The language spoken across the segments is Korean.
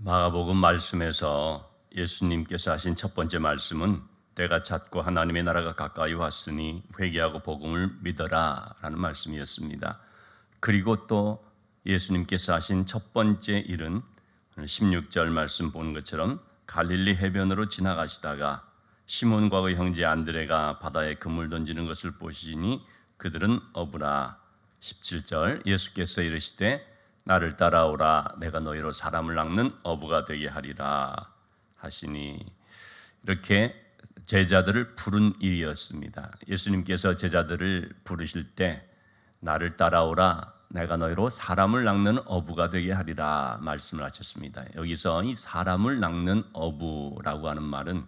마가복음 말씀에서 예수님께서 하신 첫 번째 말씀은 때가 찼고 하나님의 나라가 가까이 왔으니 회개하고 복음을 믿어라 라는 말씀이었습니다. 그리고 또 예수님께서 하신 첫 번째 일은 16절 말씀 보는 것처럼 갈릴리 해변으로 지나가시다가 시몬과 그 형제 안드레가 바다에 그물 던지는 것을 보시니 그들은 어부라. 17절 예수께서 이르시되 나를 따라오라 내가 너희로 사람을 낚는 어부가 되게 하리라 하시니, 이렇게 제자들을 부른 일이었습니다. 예수님께서 제자들을 부르실 때 나를 따라오라 내가 너희로 사람을 낚는 어부가 되게 하리라 말씀을 하셨습니다. 여기서 이 사람을 낚는 어부라고 하는 말은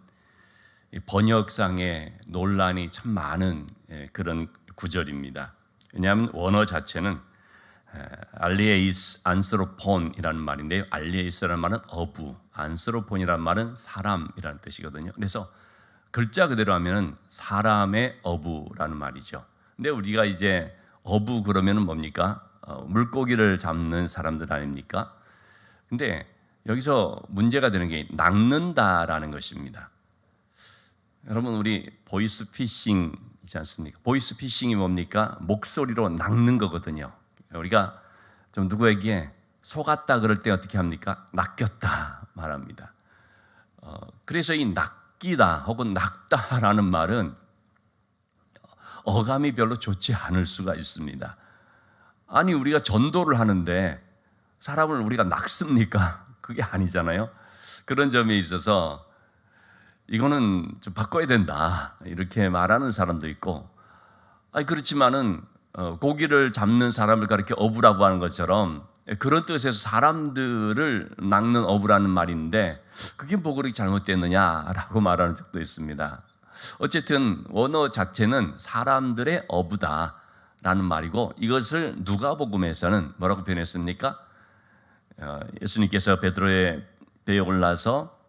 번역상에 논란이 참 많은 그런 구절입니다. 왜냐하면 원어 자체는 알리에이스 안스로폰이라는 말인데요, 알리에이스라는 말은 어부, 안스로폰이라는 말은 사람이라는 뜻이거든요. 그래서 글자 그대로 하면 사람의 어부라는 말이죠. 근데 우리가 이제 어부 그러면 뭡니까? 물고기를 잡는 사람들 아닙니까? 근데 여기서 문제가 되는 게 낚는다라는 것입니다. 여러분, 우리 보이스피싱 있지 않습니까? 보이스피싱이 뭡니까? 목소리로 낚는 거거든요. 우리가 좀 누구에게 속았다 그럴 때 어떻게 합니까? 낚였다 말합니다. 그래서 이 낚이다 혹은 낚다라는 말은 어감이 별로 좋지 않을 수가 있습니다. 아니, 우리가 전도를 하는데 사람을 우리가 낚습니까? 그게 아니잖아요. 그런 점에 있어서 이거는 좀 바꿔야 된다 이렇게 말하는 사람도 있고, 그렇지만은 고기를 잡는 사람을 그렇게 어부라고 하는 것처럼 그런 뜻에서 사람들을 낚는 어부라는 말인데 그게 뭐 그렇게 잘못됐느냐라고 말하는 적도 있습니다. 어쨌든 원어 자체는 사람들의 어부다라는 말이고, 이것을 누가복음에서는 뭐라고 표현했습니까? 예수님께서 베드로의 배에 올라서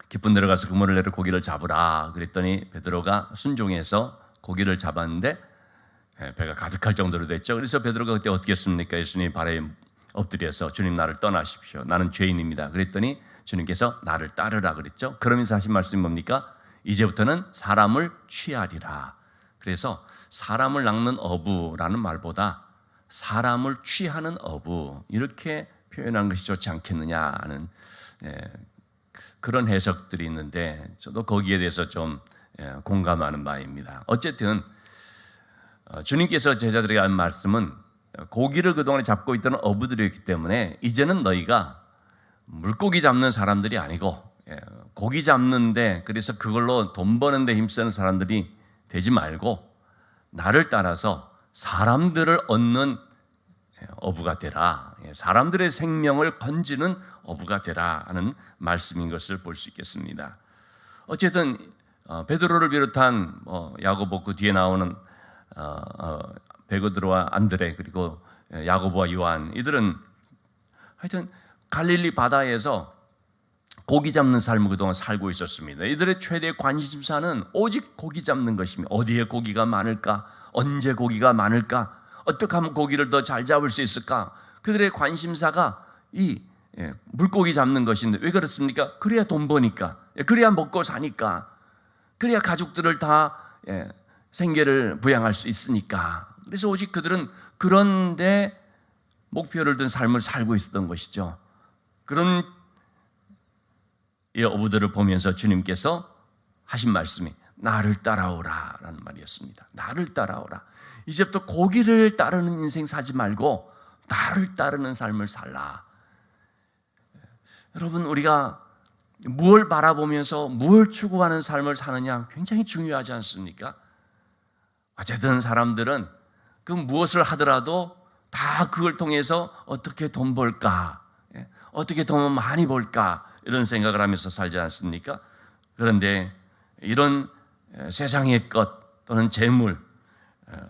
깊은 데로 가서 그물을 내려 고기를 잡으라 그랬더니 베드로가 순종해서 고기를 잡았는데 배가 가득할 정도로 됐죠. 그래서 베드로가 그때 어떻게 했습니까? 예수님 발에 엎드려서 주님 나를 떠나십시오. 나는 죄인입니다. 그랬더니 주님께서 나를 따르라 그랬죠. 그러면서 하신 말씀이 뭡니까? 이제부터는 사람을 취하리라. 그래서 사람을 낚는 어부라는 말보다 사람을 취하는 어부 이렇게 표현하는 것이 좋지 않겠느냐 하는 그런 해석들이 있는데 저도 거기에 대해서 좀 공감하는 바입니다. 어쨌든 주님께서 제자들에게 한 말씀은 고기를 그동안에 잡고 있던 어부들이었기 때문에 이제는 너희가 물고기 잡는 사람들이 아니고 고기 잡는데, 그래서 그걸로 돈 버는데 힘쓰는 사람들이 되지 말고 나를 따라서 사람들을 얻는 어부가 되라, 사람들의 생명을 건지는 어부가 되라 하는 말씀인 것을 볼 수 있겠습니다. 어쨌든 베드로를 비롯한 야고보, 그 뒤에 나오는 베드로와 안드레, 그리고 야고보와 요한, 이들은 하여튼 갈릴리 바다에서 고기 잡는 삶을 그동안 살고 있었습니다. 이들의 최대 관심사는 오직 고기 잡는 것입니다. 어디에 고기가 많을까? 언제 고기가 많을까? 어떻게 하면 고기를 더 잘 잡을 수 있을까? 그들의 관심사가 이 물고기 잡는 것인데, 왜 그렇습니까? 그래야 돈 버니까, 그래야 먹고 사니까, 그래야 가족들을 다 생계를 부양할 수 있으니까. 그래서 오직 그들은 그런데 목표를 둔 삶을 살고 있었던 것이죠. 그런 이 어부들을 보면서 주님께서 하신 말씀이 나를 따라오라 라는 말이었습니다. 나를 따라오라. 이제부터 고기를 따르는 인생 살지 말고 나를 따르는 삶을 살라. 여러분, 우리가 무엇을 바라보면서 무엇을 추구하는 삶을 사느냐 굉장히 중요하지 않습니까? 어쨌든 사람들은 그 무엇을 하더라도 다 그걸 통해서 어떻게 돈 벌까, 어떻게 돈 많이 벌까 이런 생각을 하면서 살지 않습니까? 그런데 이런 세상의 것 또는 재물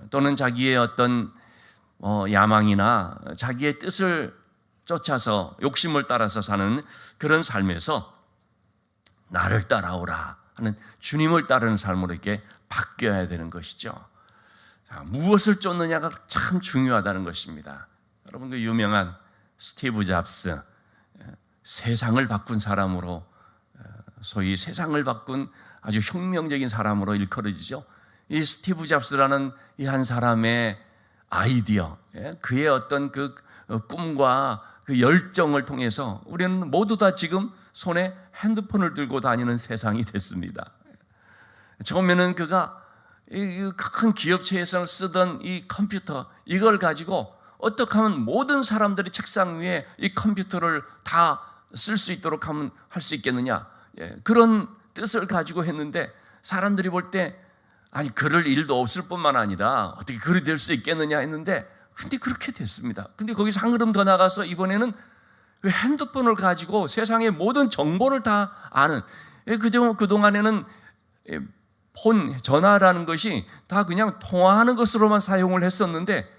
또는 자기의 어떤 야망이나 자기의 뜻을 쫓아서 욕심을 따라서 사는 그런 삶에서 나를 따라오라 하는 주님을 따르는 삶으로 이렇게 바뀌어야 되는 것이죠. 무엇을 쫓느냐가 참 중요하다는 것입니다. 여러분, 그 유명한 스티브 잡스, 세상을 바꾼 사람으로, 소위 세상을 바꾼 아주 혁명적인 사람으로 일컬어지죠. 이 스티브 잡스라는 이 한 사람의 아이디어, 그의 어떤 그 꿈과 그 열정을 통해서 우리는 모두 다 지금 손에 핸드폰을 들고 다니는 세상이 됐습니다. 처음에는 그가 큰 기업체에서 쓰던 이 컴퓨터, 이걸 가지고 어떻게 하면 모든 사람들이 책상 위에 이 컴퓨터를 다 쓸 수 있도록 하면 할 수 있겠느냐, 그런 뜻을 가지고 했는데, 사람들이 볼 때 아니 그럴 일도 없을 뿐만 아니라 어떻게 그리 될 수 있겠느냐 했는데, 근데 그렇게 됐습니다. 근데 거기서 한 걸음 더 나가서 이번에는 그 핸드폰을 가지고 세상의 모든 정보를 다 아는, 그동안에는 폰, 전화라는 것이 다 그냥 통화하는 것으로만 사용을 했었는데,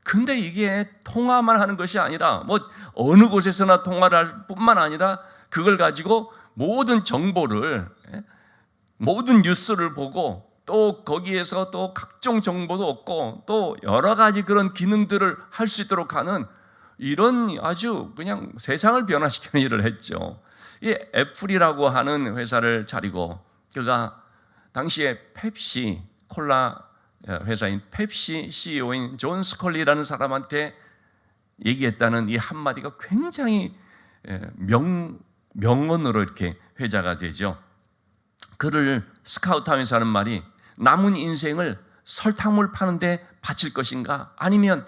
근데 이게 통화만 하는 것이 아니라 뭐 어느 곳에서나 통화를 할 뿐만 아니라 그걸 가지고 모든 정보를, 모든 뉴스를 보고 또 거기에서 또 각종 정보도 얻고 또 여러 가지 그런 기능들을 할 수 있도록 하는 이런 아주 그냥 세상을 변화시키는 일을 했죠. 이 애플이라고 하는 회사를 차리고, 그가 당시에 펩시 콜라 회사인 펩시 CEO인 존 스컬리라는 사람한테 얘기했다는 이 한마디가 굉장히 명언으로 이렇게 회자가 되죠. 그를 스카우트하면서 하는 말이, 남은 인생을 설탕물 파는데 바칠 것인가, 아니면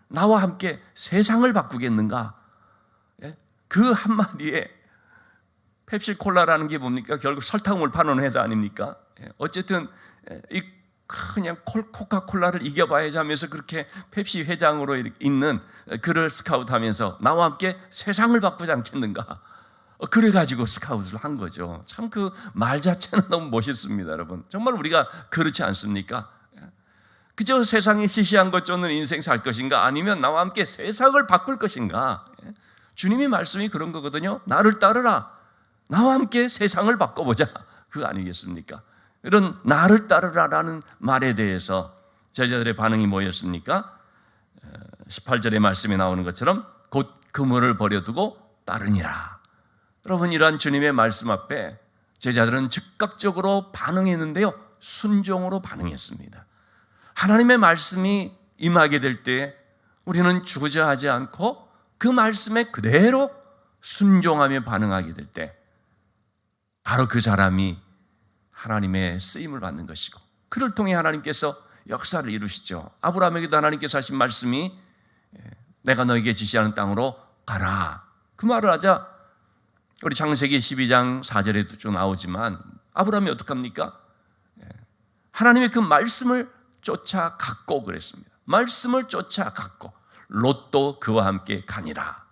나와 함께 세상을 바꾸겠는가. 그 한마디에 펩시콜라라는 게 뭡니까? 결국 설탕물 파는 회사 아닙니까? 어쨌든 이 그냥 코카콜라를 이겨봐야지 하면서 그렇게 펩시 회장으로 있는 그를 스카우트하면서 나와 함께 세상을 바꾸지 않겠는가, 그래가지고 스카우트를 한 거죠. 참 그 말 자체는 너무 멋있습니다, 여러분. 정말 우리가 그렇지 않습니까? 그저 세상에 시시한 것 쫓는 인생 살 것인가, 아니면 나와 함께 세상을 바꿀 것인가. 주님의 말씀이 그런 거거든요. 나를 따르라, 나와 함께 세상을 바꿔보자, 그거 아니겠습니까? 이런 나를 따르라라는 말에 대해서 제자들의 반응이 뭐였습니까? 18절의 말씀에 나오는 것처럼 곧 그물을 버려두고 따르니라. 여러분, 이러한 주님의 말씀 앞에 제자들은 즉각적으로 반응했는데요, 순종으로 반응했습니다. 하나님의 말씀이 임하게 될 때 우리는 주저하지 않고 그 말씀에 그대로 순종하며 반응하게 될 때, 바로 그 사람이 하나님의 쓰임을 받는 것이고, 그를 통해 하나님께서 역사를 이루시죠. 아브라함에게도 하나님께서 하신 말씀이 내가 너에게 지시하는 땅으로 가라, 그 말을 하자 우리 창세기 12장 4절에도 좀 나오지만, 아브라함이 어떡합니까? 하나님의 그 말씀을 쫓아갔고 그랬습니다. 말씀을 쫓아갔고 롯도 그와 함께 가니라.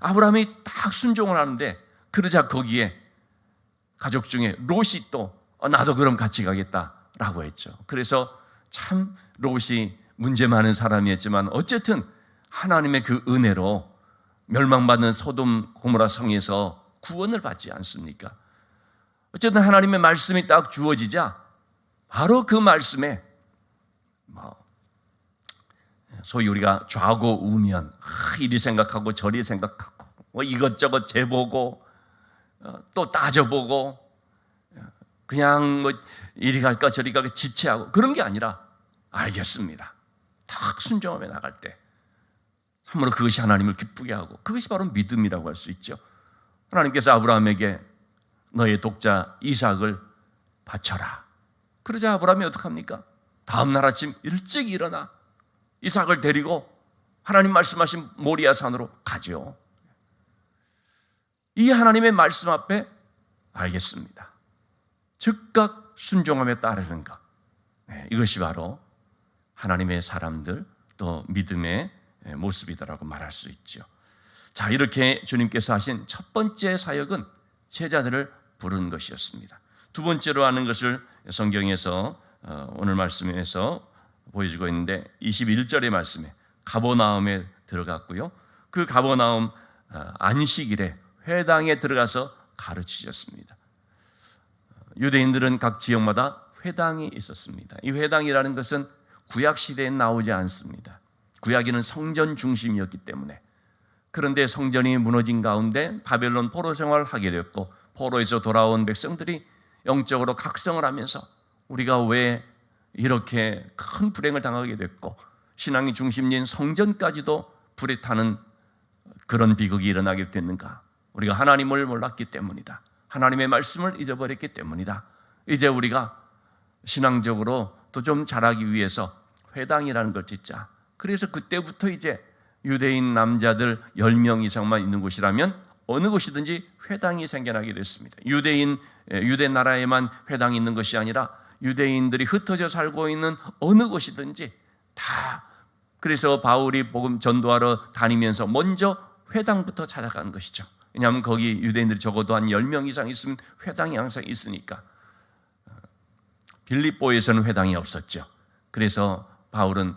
아브라함이 딱 순종을 하는데, 그러자 거기에 가족 중에 롯이 또 나도 그럼 같이 가겠다라고 했죠. 그래서 참 롯이 문제 많은 사람이었지만 어쨌든 하나님의 그 은혜로 멸망받는 소돔 고모라 성에서 구원을 받지 않습니까? 어쨌든 하나님의 말씀이 딱 주어지자 바로 그 말씀에 소위 우리가 좌고우면, 이리 생각하고 저리 생각하고 이것저것 재보고 또 따져보고 그냥 이리 갈까 저리 갈까 지체하고 그런 게 아니라, 알겠습니다, 딱 순종하며 나갈 때 참으로 그것이 하나님을 기쁘게 하고, 그것이 바로 믿음이라고 할 수 있죠. 하나님께서 아브라함에게 너의 독자 이삭을 바쳐라. 그러자 아브라함이 어떡합니까? 다음 날 아침 일찍 일어나 이삭을 데리고 하나님 말씀하신 모리아 산으로 가죠. 이 하나님의 말씀 앞에 알겠습니다, 즉각 순종하며 따르는 것, 이것이 바로 하나님의 사람들, 또 믿음의 모습이다라고 말할 수 있죠. 자, 이렇게 주님께서 하신 첫 번째 사역은 제자들을 부른 것이었습니다. 두 번째로 하는 것을 성경에서 오늘 말씀에서 보여주고 있는데, 21절의 말씀에 가버나움에 들어갔고요, 그 가버나움 안식일에 회당에 들어가서 가르치셨습니다. 유대인들은 각 지역마다 회당이 있었습니다. 이 회당이라는 것은 구약 시대에 나오지 않습니다. 구약에는 성전 중심이었기 때문에 그런데 성전이 무너진 가운데 바벨론 포로 생활을 하게 되었고, 포로에서 돌아온 백성들이 영적으로 각성을 하면서 우리가 왜 이렇게 큰 불행을 당하게 됐고 신앙의 중심인 성전까지도 불에 타는 그런 비극이 일어나게 됐는가? 우리가 하나님을 몰랐기 때문이다. 하나님의 말씀을 잊어버렸기 때문이다. 이제 우리가 신앙적으로 또 좀 자라기 위해서 회당이라는 걸 짓자. 그래서 그때부터 이제 유대인 남자들 10명 이상만 있는 곳이라면 어느 곳이든지 회당이 생겨나게 됐습니다. 유대 나라에만 회당이 있는 것이 아니라 유대인들이 흩어져 살고 있는 어느 곳이든지 다. 그래서 바울이 복음 전도하러 다니면서 먼저 회당부터 찾아간 것이죠. 왜냐하면 거기 유대인들이 적어도 한 10명 이상 있으면 회당이 항상 있으니까. 빌립보에서는 회당이 없었죠. 그래서 바울은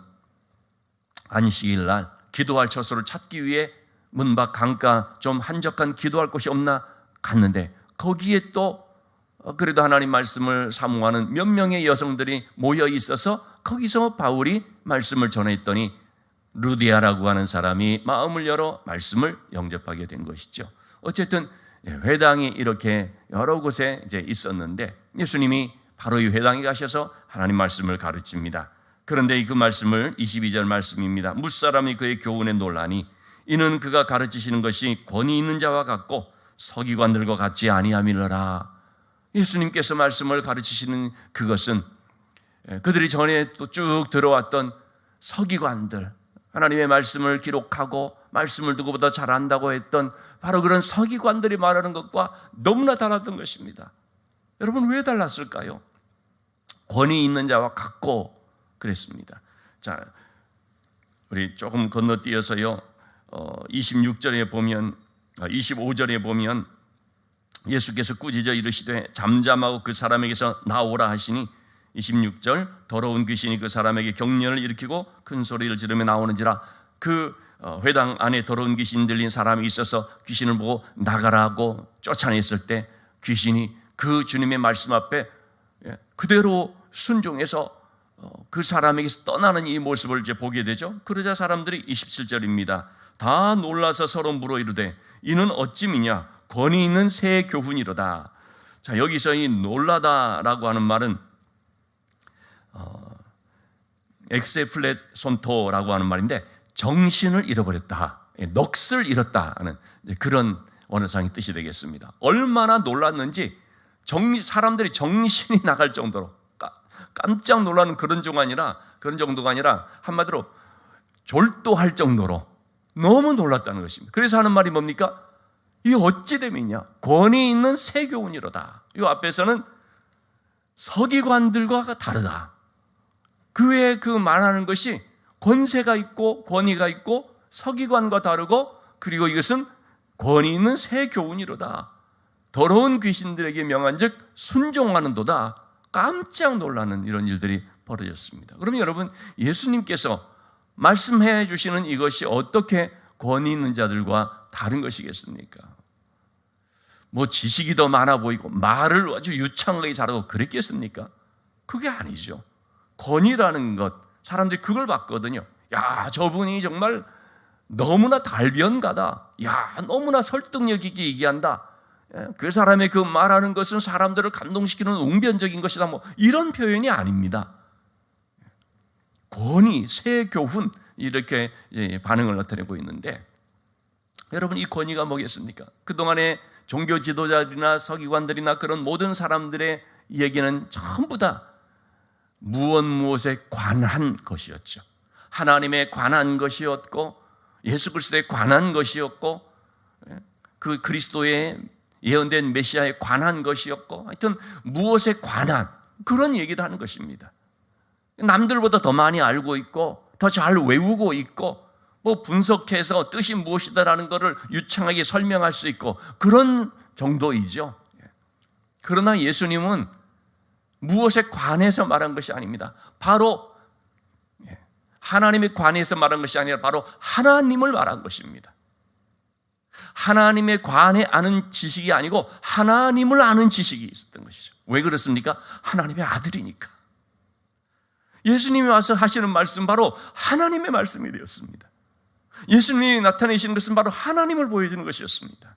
안식일 날 기도할 처소를 찾기 위해 문 밖 강가 좀 한적한 기도할 곳이 없나 갔는데, 거기에 또 그래도 하나님 말씀을 사모하는 몇 명의 여성들이 모여 있어서 거기서 바울이 말씀을 전했더니 루디아라고 하는 사람이 마음을 열어 말씀을 영접하게 된 것이죠. 어쨌든 회당이 이렇게 여러 곳에 이제 있었는데 예수님이 바로 이 회당에 가셔서 하나님 말씀을 가르칩니다. 그런데 그 말씀을 22절 말씀입니다. 뭇사람이 그의 교훈에 놀라니 이는 그가 가르치시는 것이 권위 있는 자와 같고 서기관들과 같지 아니함이러라. 예수님께서 말씀을 가르치시는 그것은 그들이 전에 또 쭉 들어왔던 서기관들, 하나님의 말씀을 기록하고 말씀을 누구보다 잘 안다고 했던 바로 그런 서기관들이 말하는 것과 너무나 달랐던 것입니다. 여러분, 왜 달랐을까요? 권위 있는 자와 같고 그랬습니다. 자, 우리 조금 건너뛰어서요. 26절에 보면 25절에 보면 예수께서 꾸짖어 이르시되 잠잠하고 그 사람에게서 나오라 하시니 26절 더러운 귀신이 그 사람에게 경련을 일으키고 큰 소리를 지르며 나오는지라. 그 회당 안에 더러운 귀신 들린 사람이 있어서 귀신을 보고 나가라 하고 쫓아냈을 때 귀신이 그 주님의 말씀 앞에 그대로 순종해서 그 사람에게서 떠나는 이 모습을 이제 보게 되죠. 그러자 사람들이 27절입니다. 다 놀라서 서로 물어 이르되 이는 어찌미냐 권위 있는 새 교훈이로다. 자, 여기서 이 놀라다라고 하는 말은 엑세플렛 손토라고 하는 말인데 정신을 잃어버렸다, 넋을 잃었다 하는 그런 원어상의 뜻이 되겠습니다. 얼마나 놀랐는지 사람들이 정신이 나갈 정도로 깜짝 놀라는 그런 정도가 아니라 한마디로 졸도할 정도로 너무 놀랐다는 것입니다. 그래서 하는 말이 뭡니까? 이 어찌 됨이냐? 권위 있는 새 교훈이로다. 이 앞에서는 서기관들과 다르다. 그의 그 말하는 것이 권세가 있고 권위가 있고 서기관과 다르고, 그리고 이것은 권위 있는 새 교훈이로다. 더러운 귀신들에게 명한즉 순종하는도다. 깜짝 놀라는 이런 일들이 벌어졌습니다. 그러면 여러분, 예수님께서 말씀해 주시는 이것이 어떻게 권위 있는 자들과 다른 것이겠습니까? 뭐 지식이 더 많아 보이고 말을 아주 유창하게 잘하고 그랬겠습니까? 그게 아니죠. 권위라는 것, 사람들이 그걸 봤거든요. 야, 저분이 정말 너무나 달변가다. 야, 너무나 설득력 있게 얘기한다. 그 사람의 그 말하는 것은 사람들을 감동시키는 웅변적인 것이다. 뭐 이런 표현이 아닙니다. 권위, 새 교훈, 이렇게 반응을 나타내고 있는데, 여러분, 이 권위가 뭐겠습니까? 그동안의 종교 지도자들이나 서기관들이나 그런 모든 사람들의 얘기는 전부 다 무엇에 관한 것이었죠. 하나님에 관한 것이었고 예수 그리스도에 관한 것이었고 그 그리스도의 예언된 메시아에 관한 것이었고, 하여튼 무엇에 관한 그런 얘기를 하는 것입니다. 남들보다 더 많이 알고 있고 더 잘 외우고 있고 뭐 분석해서 뜻이 무엇이다라는 것을 유창하게 설명할 수 있고 그런 정도이죠. 그러나 예수님은 무엇에 관해서 말한 것이 아닙니다. 바로 하나님에 관해서 말한 것이 아니라 바로 하나님을 말한 것입니다. 하나님에 관해 아는 지식이 아니고 하나님을 아는 지식이 있었던 것이죠. 왜 그렇습니까? 하나님의 아들이니까. 예수님이 와서 하시는 말씀 바로 하나님의 말씀이 되었습니다. 예수님이 나타내시는 것은 바로 하나님을 보여주는 것이었습니다.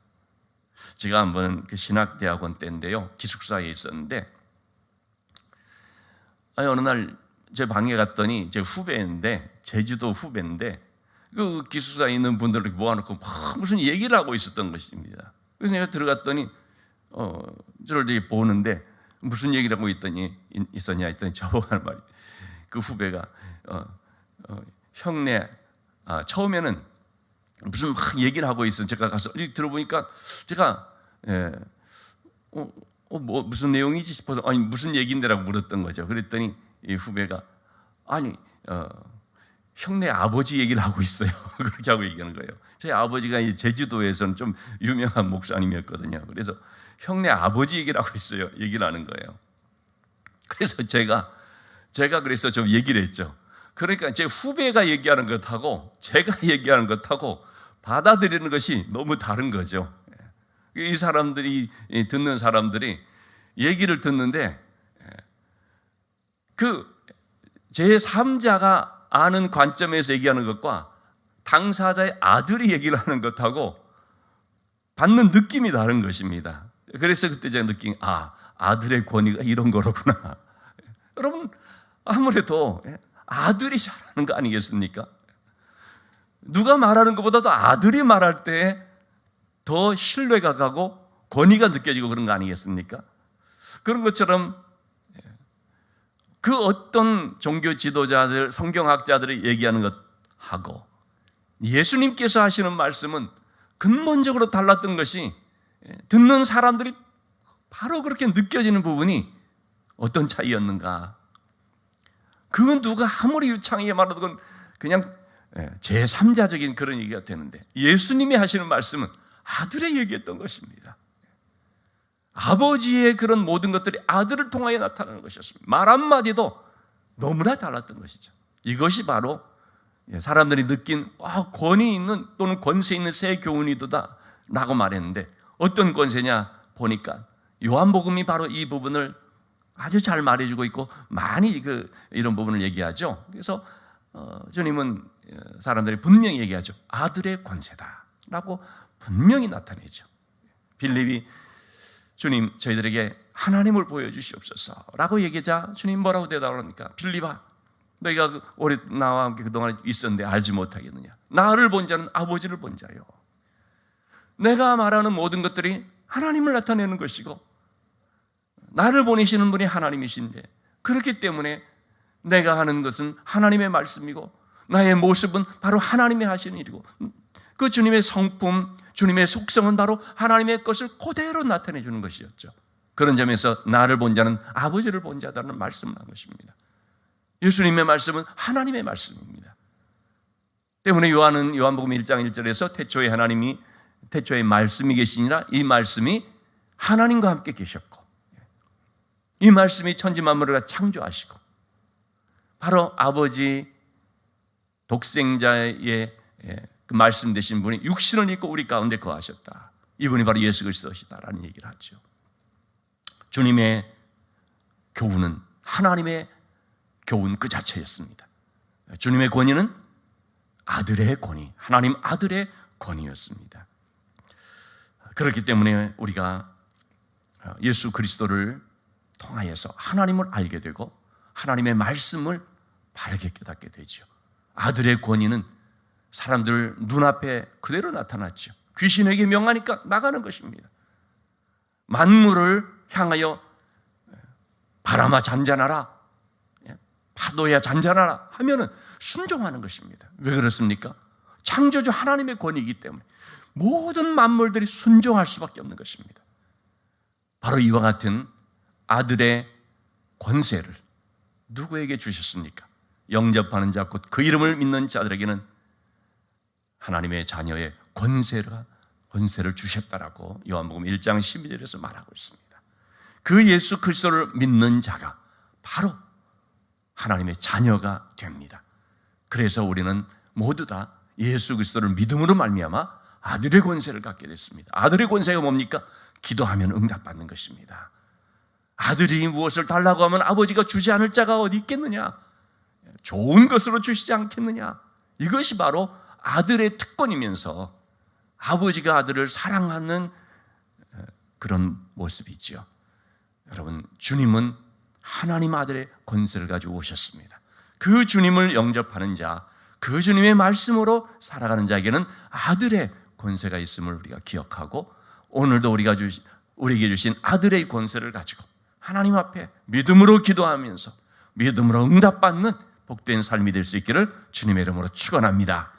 제가 한번 그 신학대학원 때인데요, 기숙사에 있었는데 어느 날 제 방에 갔더니 제 후배인데, 제주도 후배인데 그 기숙사에 있는 분들을 모아놓고 막 무슨 얘기를 하고 있었던 것입니다. 그래서 내가 들어갔더니 저를 되게 보는데 무슨 얘기를 하고 있었냐 했더니 저보고 하는 말이, 그 후배가 형네, 처음에는 무슨 막 얘기를 하고 있어. 제가 가서 들어보니까 제가 뭐 무슨 내용이지 싶어서 아니 무슨 얘기인데라고 물었던 거죠. 그랬더니 이 후배가 아니 형네 아버지 얘기를 하고 있어요. 그렇게 하고 얘기하는 거예요. 제 아버지가 이 제주도에서는 좀 유명한 목사님이었거든요. 그래서 형네 아버지 얘기를 하고 있어요. 얘기를 하는 거예요. 그래서 제가 그래서 좀 얘기를 했죠. 그러니까 제 후배가 얘기하는 것하고 제가 얘기하는 것하고 받아들이는 것이 너무 다른 거죠. 이 사람들이, 듣는 사람들이 얘기를 듣는데 그 제3자가 아는 관점에서 얘기하는 것과 당사자의 아들이 얘기를 하는 것하고 받는 느낌이 다른 것입니다. 그래서 그때 제가 느낀, 아들의 권위가 이런 거로구나. 여러분, 아무래도 아들이 잘하는 거 아니겠습니까? 누가 말하는 것보다도 아들이 말할 때 더 신뢰가 가고 권위가 느껴지고 그런 거 아니겠습니까? 그런 것처럼 그 어떤 종교 지도자들, 성경학자들이 얘기하는 것하고 예수님께서 하시는 말씀은 근본적으로 달랐던 것이, 듣는 사람들이 바로 그렇게 느껴지는 부분이 어떤 차이였는가? 그건 누가 아무리 유창하게 말해도 그건 그냥 제3자적인 그런 얘기가 되는데, 예수님이 하시는 말씀은 아들의 얘기했던 것입니다. 아버지의 그런 모든 것들이 아들을 통하여 나타나는 것이었습니다. 말 한마디도 너무나 달랐던 것이죠. 이것이 바로 사람들이 느낀 권위 있는 또는 권세 있는 새 교훈이도다 라고 말했는데, 어떤 권세냐 보니까 요한복음이 바로 이 부분을 아주 잘 말해주고 있고 많이 이런 부분을 얘기하죠. 그래서 주님은 사람들이 분명히 얘기하죠. 아들의 권세다라고 분명히 나타내죠. 빌립이 주님, 저희들에게 하나님을 보여주시옵소서라고 얘기하자 주님 뭐라고 대답합니까? 빌립아, 너희가 오래 나와 함께 그동안 있었는데 알지 못하겠느냐? 나를 본 자는 아버지를 본 자요. 내가 말하는 모든 것들이 하나님을 나타내는 것이고 나를 보내시는 분이 하나님이신데, 그렇기 때문에 내가 하는 것은 하나님의 말씀이고 나의 모습은 바로 하나님이 하시는 일이고 그 주님의 성품, 주님의 속성은 바로 하나님의 것을 그대로 나타내 주는 것이었죠. 그런 점에서 나를 본 자는 아버지를 본 자다라는 말씀을 한 것입니다. 예수님의 말씀은 하나님의 말씀입니다. 때문에 요한복음 1장 1절에서 태초에 말씀이 계시니라, 이 말씀이 하나님과 함께 계셨고 이 말씀이 천지 만물을 창조하시고 바로 아버지 독생자의 그 말씀 되신 분이 육신을 입고 우리 가운데 거하셨다. 이분이 바로 예수 그리스도시다라는 얘기를 하죠. 주님의 교훈은 하나님의 교훈 그 자체였습니다. 주님의 권위는 아들의 권위, 하나님 아들의 권위였습니다. 그렇기 때문에 우리가 예수 그리스도를 통하여서 하나님을 알게 되고 하나님의 말씀을 바르게 깨닫게 되죠. 아들의 권위는 사람들 눈앞에 그대로 나타났죠. 귀신에게 명하니까 나가는 것입니다. 만물을 향하여 바람아 잔잔하라, 파도야 잔잔하라 하면은 순종하는 것입니다. 왜 그렇습니까? 창조주 하나님의 권위이기 때문에 모든 만물들이 순종할 수밖에 없는 것입니다. 바로 이와 같은 아들의 권세를 누구에게 주셨습니까? 영접하는 자, 곧 그 이름을 믿는 자들에게는 하나님의 자녀의 권세를 주셨다라고 요한복음 1장 12절에서 말하고 있습니다. 그 예수 그리스도를 믿는 자가 바로 하나님의 자녀가 됩니다. 그래서 우리는 모두 다 예수 그리스도를 믿음으로 말미암아 아들의 권세를 갖게 됐습니다. 아들의 권세가 뭡니까? 기도하면 응답받는 것입니다. 아들이 무엇을 달라고 하면 아버지가 주지 않을 자가 어디 있겠느냐? 좋은 것으로 주시지 않겠느냐? 이것이 바로 아들의 특권이면서 아버지가 아들을 사랑하는 그런 모습이지요. 여러분, 주님은 하나님 아들의 권세를 가지고 오셨습니다. 그 주님을 영접하는 자, 그 주님의 말씀으로 살아가는 자에게는 아들의 권세가 있음을 우리가 기억하고, 오늘도 우리에게 주신 아들의 권세를 가지고 하나님 앞에 믿음으로 기도하면서 믿음으로 응답받는 복된 삶이 될 수 있기를 주님의 이름으로 축원합니다.